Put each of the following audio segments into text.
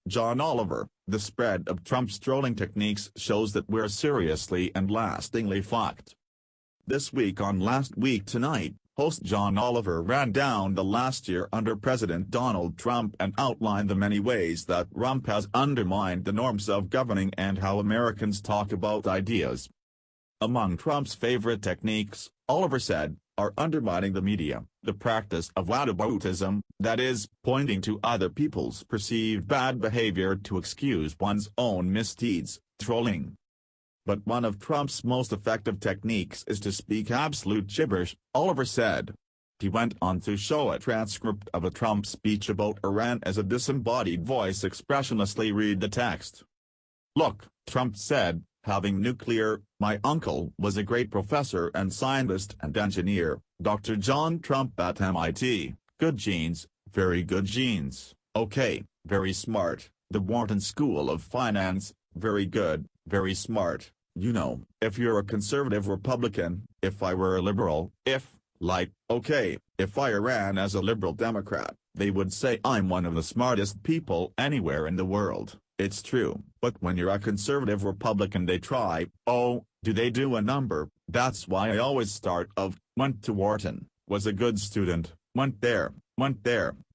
John Oliver, the spread of Trump's trolling techniques shows that we're seriously and lastingly fucked. This week on Last Week Tonight, host John Oliver ran down the last year under President Donald Trump and outlined the many ways that Trump has undermined the norms of governing and how Americans talk about ideas. Among Trump's favorite techniques, Oliver said, are undermining the media, the practice of Whataboutism, that is, pointing to other people's perceived bad behavior to excuse one's own misdeeds, trolling. But one of Trump's most effective techniques is to speak absolute gibberish, Oliver said. He went on to show a transcript of a Trump speech about Iran as a disembodied voice expressionlessly read the text. Look, Trump said, having nuclear, my uncle was a great professor and scientist and engineer, Dr. John Trump at MIT, good genes, very good genes, okay, very smart, the Wharton School of Finance, very good, very smart, you know, if you're a conservative Republican, if I were a liberal, okay, if I ran as a liberal Democrat, they would say I'm one of the smartest people anywhere in the world. It's true, but when you're a conservative Republican they try, oh, do they do a number? That's why I always start of, went to Wharton, was a good student, went there,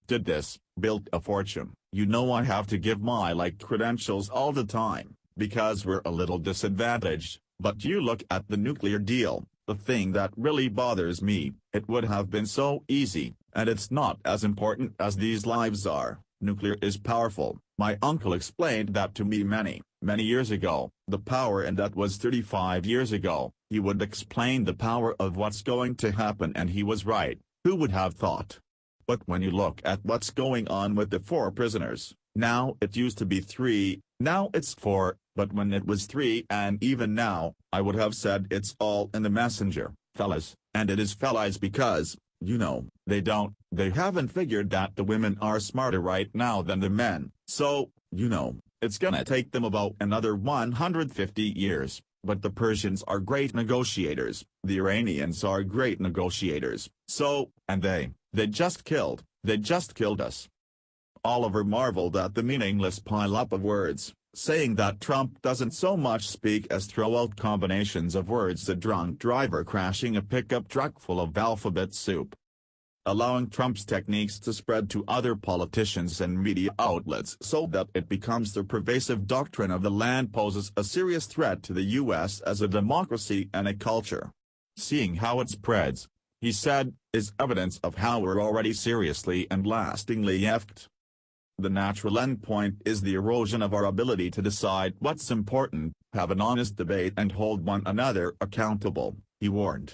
did this, built a fortune. You know I have to give my credentials all the time, because we're a little disadvantaged, but you look at the nuclear deal, the thing that really bothers me, it would have been so easy, and it's not as important as these lives are. Nuclear is powerful. My uncle explained that to me many years ago, the power, and that was 35 years ago. He would explain the power of what's going to happen and he was right, who would have thought? But when you look at what's going on with the 4 prisoners, now it used to be 3, now it's 4, but when it was 3 and even now, I would have said it's all in the messenger, fellas, and it is fellas because, you know, they haven't figured that the women are smarter right now than the men, so, you know, it's gonna take them about another 150 years, but the Persians are great negotiators, the Iranians are great negotiators, so, and they just killed us. Oliver marveled at the meaningless pile-up of words, saying that Trump doesn't so much speak as throw out combinations of words, a drunk driver crashing a pickup truck full of alphabet soup. Allowing Trump's techniques to spread to other politicians and media outlets so that it becomes the pervasive doctrine of the land poses a serious threat to the U.S. as a democracy and a culture. Seeing how it spreads, he said, is evidence of how we're already seriously and lastingly effed. The natural endpoint is the erosion of our ability to decide what's important, have an honest debate and hold one another accountable, he warned.